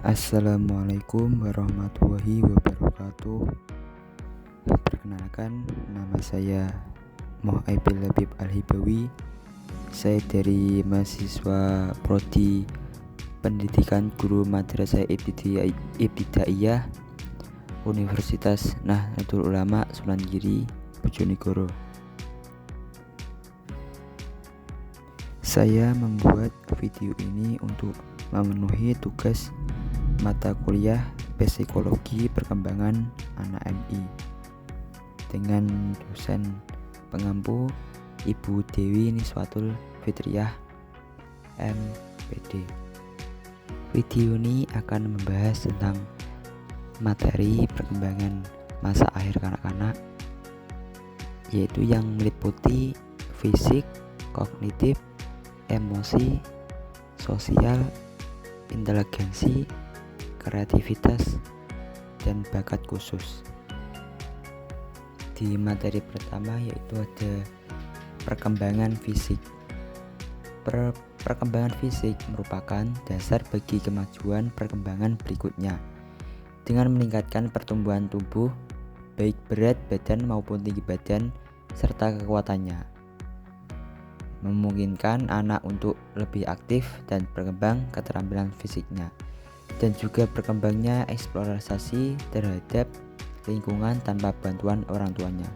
Assalamualaikum warahmatullahi wabarakatuh. Perkenalkan, nama saya Muhaibil Labib Al-Hibawi. Saya dari mahasiswa Prodi Pendidikan Guru Madrasah Ibtidaiyah Universitas Nahdlatul Ulama Sunan Giri, Bojonegoro. Saya membuat video ini untuk memenuhi tugas mata kuliah Psikologi Perkembangan Anak MI dengan dosen pengampu Ibu Dewi Niswatul Fitriah MPD. Video ini akan membahas tentang materi perkembangan masa akhir kanak-kanak, yaitu yang meliputi fisik, kognitif, emosi, sosial, inteligensi, kreativitas, dan bakat khusus. Di materi pertama yaitu ada perkembangan fisik. Perkembangan fisik merupakan dasar bagi kemajuan perkembangan berikutnya dengan meningkatkan pertumbuhan tubuh, baik berat badan maupun tinggi badan serta kekuatannya, memungkinkan anak untuk lebih aktif dan berkembang keterampilan fisiknya, dan juga berkembangnya eksplorasi terhadap lingkungan tanpa bantuan orang tuanya.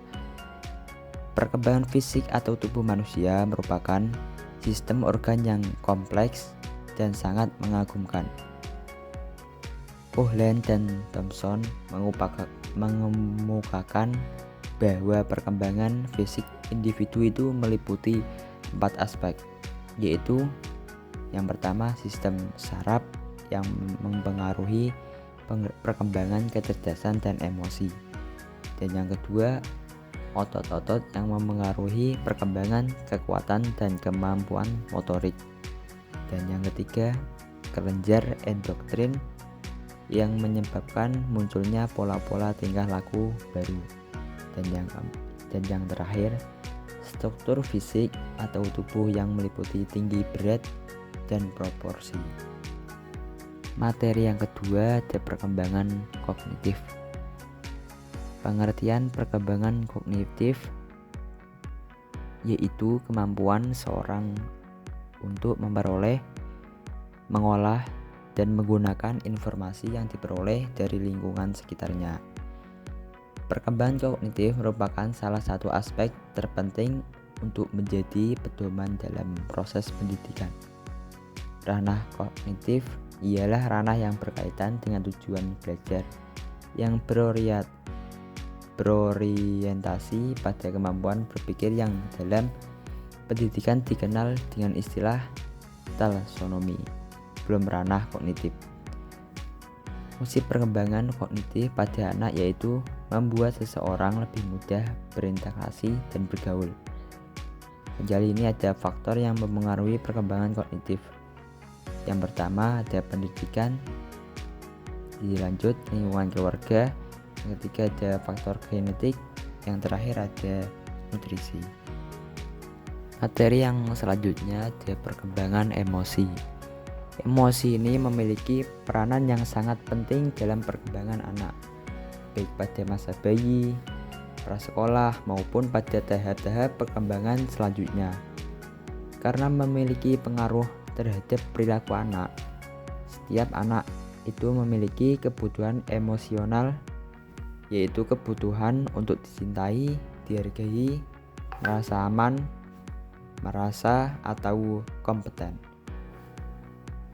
Perkembangan fisik atau tubuh manusia merupakan sistem organ yang kompleks dan sangat mengagumkan. Ohlen dan Thomson mengemukakan bahwa perkembangan fisik individu itu meliputi 4 aspek, yaitu yang pertama sistem saraf yang mempengaruhi perkembangan kecerdasan dan emosi, dan yang kedua otot-otot yang mempengaruhi perkembangan kekuatan dan kemampuan motorik, dan yang ketiga kelenjar endokrin yang menyebabkan munculnya pola-pola tingkah laku baru, dan yang terakhir struktur fisik atau tubuh yang meliputi tinggi, berat, dan proporsi. Materi yang kedua ada perkembangan kognitif. Pengertian perkembangan kognitif yaitu kemampuan seorang untuk memperoleh, mengolah, dan menggunakan informasi yang diperoleh dari lingkungan sekitarnya. Perkembangan kognitif merupakan salah satu aspek terpenting untuk menjadi pedoman dalam proses pendidikan. Ranah kognitif ialah ranah yang berkaitan dengan tujuan belajar yang berorientasi pada kemampuan berpikir yang dalam pendidikan dikenal dengan istilah taksonomi, belum ranah kognitif. Fungsi perkembangan kognitif pada anak yaitu membuat seseorang lebih mudah berinteraksi dan bergaul. Kali ini ada faktor yang mempengaruhi perkembangan kognitif. Yang pertama ada pendidikan, dilanjut lingkungan keluarga, yang ketiga ada faktor genetik, yang terakhir ada nutrisi. Materi yang selanjutnya ada perkembangan emosi. Emosi ini memiliki peranan yang sangat penting dalam perkembangan anak, baik pada masa bayi, prasekolah, maupun pada tahap-tahap perkembangan selanjutnya, karena memiliki pengaruh terhadap perilaku anak. Setiap anak itu memiliki kebutuhan emosional, yaitu kebutuhan untuk dicintai, dihargai, merasa aman, merasa atau kompeten,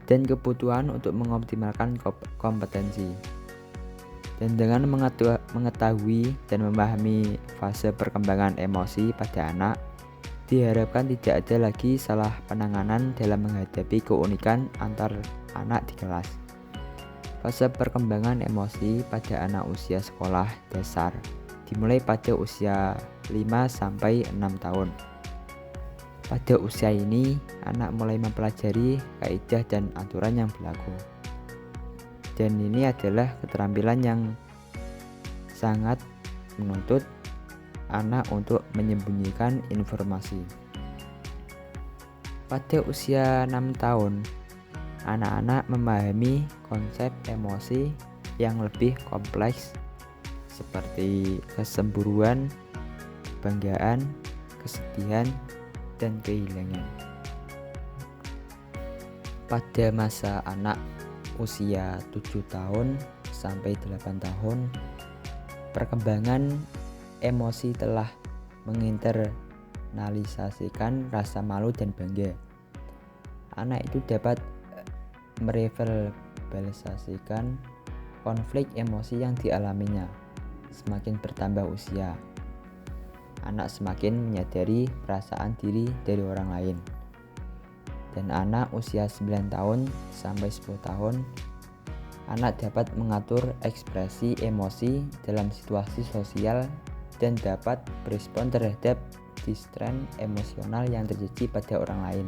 dan kebutuhan untuk mengoptimalkan kompetensi. Dan dengan mengetahui dan memahami fase perkembangan emosi pada anak, diharapkan tidak ada lagi salah penanganan dalam menghadapi keunikan antar anak di kelas. Fase perkembangan emosi pada anak usia sekolah dasar dimulai pada usia 5-6 tahun. Pada usia ini, anak mulai mempelajari kaidah dan aturan yang berlaku. Dan ini adalah keterampilan yang sangat menuntut anak untuk menyembunyikan informasi. Pada usia 6 tahun, anak-anak memahami konsep emosi yang lebih kompleks seperti kecemburuan, kebanggaan, kesedihan, dan kehilangan. Pada masa anak usia 7 tahun sampai 8 tahun, perkembangan emosi telah menginternalisasikan rasa malu dan bangga. Anak itu dapat mereverbalisasikan konflik emosi yang dialaminya. Semakin bertambah usia, anak semakin menyadari perasaan diri dari orang lain. Dan anak usia 9 tahun sampai 10 tahun, anak dapat mengatur ekspresi emosi dalam situasi sosial dan dapat berespon terhadap distress emosional yang terjadi pada orang lain.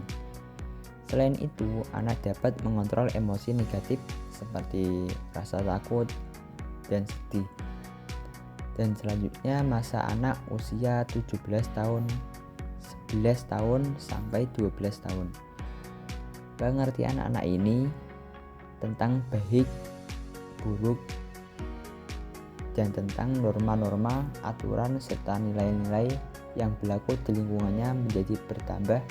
Selain itu, anak dapat mengontrol emosi negatif seperti rasa takut dan sedih. Dan selanjutnya masa anak usia 17 tahun, 11 tahun sampai 12 tahun. Pengertian anak ini tentang baik, buruk, dan tentang norma-norma, aturan, serta nilai-nilai yang berlaku di lingkungannya menjadi bertambah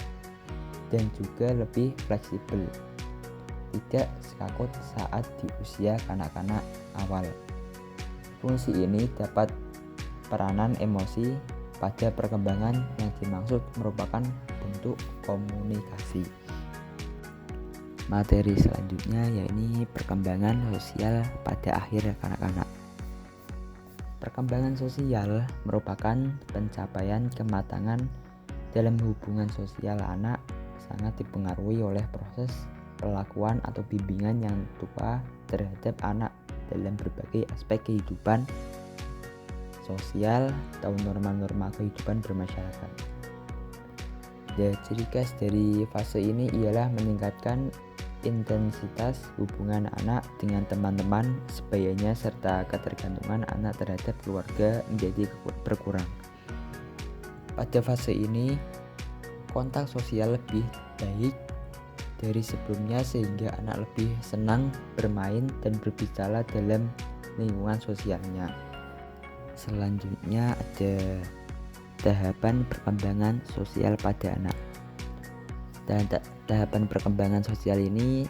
dan juga lebih fleksibel, tidak sekaku saat di usia kanak-kanak awal. Fungsi ini dapat peranan emosi pada perkembangan yang dimaksud merupakan bentuk komunikasi. Materi selanjutnya yakni perkembangan sosial pada akhir kanak-kanak. Perkembangan sosial merupakan pencapaian kematangan dalam hubungan sosial. Anak sangat dipengaruhi oleh proses perlakuan atau bimbingan yang tua terhadap anak dalam berbagai aspek kehidupan sosial atau norma-norma kehidupan bermasyarakat. Ciri khas dari fase ini ialah meningkatkan intensitas hubungan anak dengan teman-teman sebayanya serta ketergantungan anak terhadap keluarga menjadi berkurang. Pada fase ini, kontak sosial lebih baik dari sebelumnya sehingga anak lebih senang bermain dan berbicara dalam lingkungan sosialnya. Selanjutnya ada tahapan perkembangan sosial pada anak. Dan tahapan perkembangan sosial ini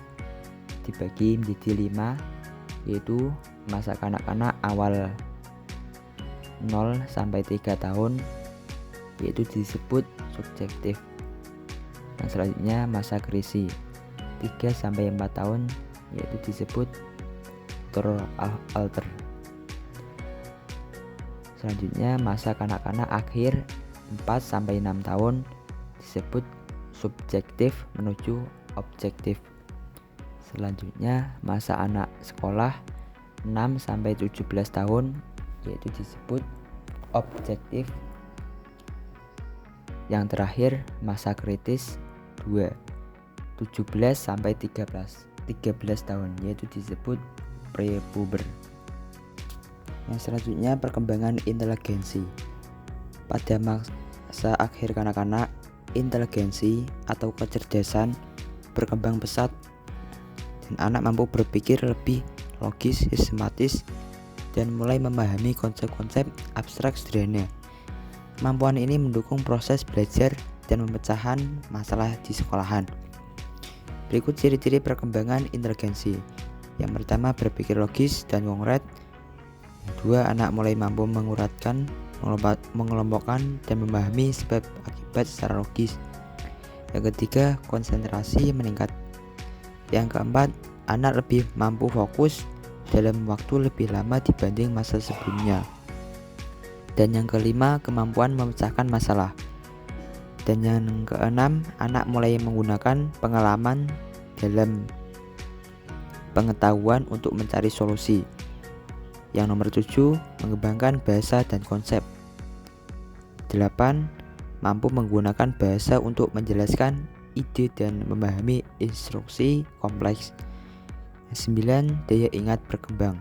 dibagi menjadi 5, yaitu masa kanak-kanak awal 0 sampai 3 tahun, yaitu disebut subjektif. Yang selanjutnya masa krisi 3 sampai 4 tahun, yaitu disebut alter. Selanjutnya masa kanak-kanak akhir 4 sampai 6 tahun disebut subjektif menuju objektif. Selanjutnya masa anak sekolah 6 sampai 17 tahun yaitu disebut objektif. Yang terakhir masa kritis 2, 17 sampai 13 tahun yaitu disebut prepuber. Yang selanjutnya perkembangan inteligensi. Pada masa akhir kanak-kanak, inteligensi atau kecerdasan berkembang pesat dan anak mampu berpikir lebih logis, sistematis, dan mulai memahami konsep-konsep abstrak sederhana. Kemampuan ini mendukung proses belajar dan pemecahan masalah di sekolahan. Berikut ciri-ciri perkembangan inteligensi. Yang pertama, berpikir logis dan konkret. Yang kedua, anak mulai mampu menguratkan, mengelompokkan, dan memahami sebab akibat secara logis. Yang ketiga, konsentrasi meningkat. Yang keempat, anak lebih mampu fokus dalam waktu lebih lama dibanding masa sebelumnya. Dan yang kelima, kemampuan memecahkan masalah. Dan yang keenam, anak mulai menggunakan pengalaman dalam pengetahuan untuk mencari solusi. Yang nomor 7, mengembangkan bahasa dan konsep. 8, mampu menggunakan bahasa untuk menjelaskan ide dan memahami instruksi kompleks. 9, daya ingat berkembang.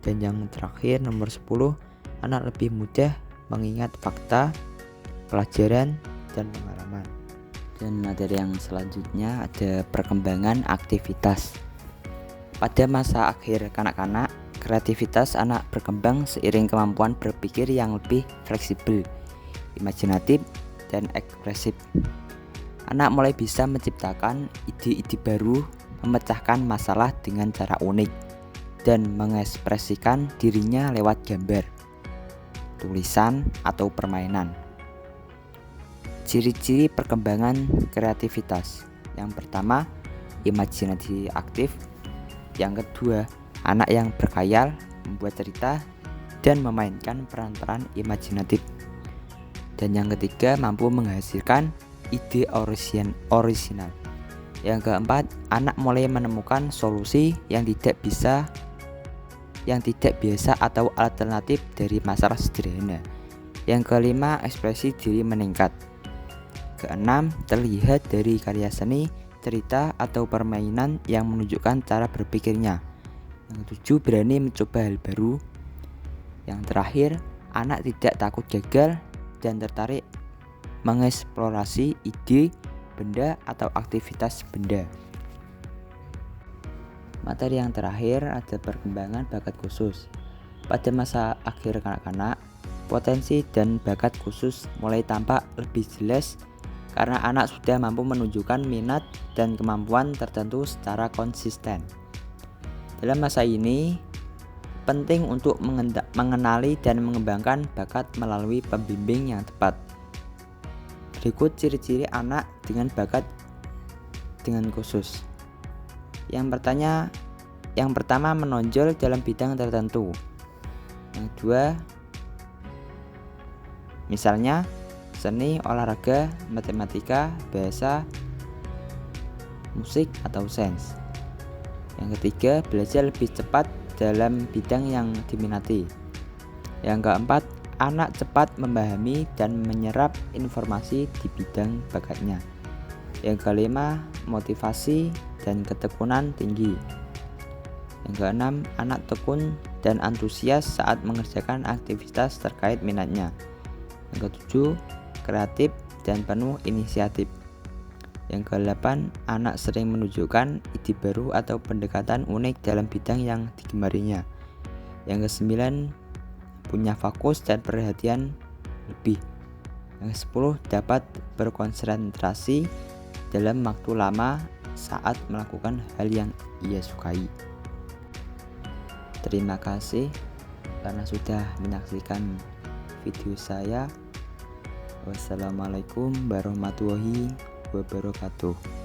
Dan yang terakhir nomor 10, anak lebih mudah mengingat fakta, pelajaran, dan pengalaman. Dan materi yang selanjutnya ada perkembangan aktivitas. Pada masa akhir kanak-kanak, kreativitas anak berkembang seiring kemampuan berpikir yang lebih fleksibel, imajinatif, dan ekspresif. Anak mulai bisa menciptakan ide-ide baru, memecahkan masalah dengan cara unik, dan mengekspresikan dirinya lewat gambar, tulisan, atau permainan. Ciri-ciri perkembangan kreativitas. Yang pertama, imajinasi aktif. Yang kedua, anak yang berkhayal, membuat cerita, dan memainkan peran-peran imajinatif. Dan yang ketiga, mampu menghasilkan ide orisinal. Yang keempat, anak mulai menemukan solusi yang tidak biasa atau alternatif dari masalah sederhana. Yang kelima, ekspresi diri meningkat. Keenam, terlihat dari karya seni, cerita, atau permainan yang menunjukkan cara berpikirnya. Yang ketujuh, berani mencoba hal baru. Yang terakhir, anak tidak takut gagal dan tertarik mengeksplorasi ide, benda, atau aktivitas benda. Materi yang terakhir ada perkembangan bakat khusus. Pada masa akhir kanak-kanak, potensi dan bakat khusus mulai tampak lebih jelas karena anak sudah mampu menunjukkan minat dan kemampuan tertentu secara konsisten. Dalam masa ini, penting untuk mengenali dan mengembangkan bakat melalui pembimbing yang tepat. Berikut ciri-ciri anak dengan bakat dengan khusus. Yang pertama, menonjol dalam bidang tertentu. Yang kedua, misalnya seni, olahraga, matematika, bahasa, musik, atau sains. Yang ketiga, belajar lebih cepat dalam bidang yang diminati. Yang keempat, anak cepat memahami dan menyerap informasi di bidang bakatnya. Yang kelima, motivasi dan ketekunan tinggi. Yang keenam, anak tekun dan antusias saat mengerjakan aktivitas terkait minatnya. Yang ketujuh, kreatif dan penuh inisiatif. Yang ke-8, anak sering menunjukkan ide baru atau pendekatan unik dalam bidang yang digemarinya. Yang ke-9, punya fokus dan perhatian lebih. Yang ke-10, dapat berkonsentrasi dalam waktu lama saat melakukan hal yang ia sukai. Terima kasih karena sudah menyaksikan video saya. Wassalamualaikum warahmatullahi wabarakatuh.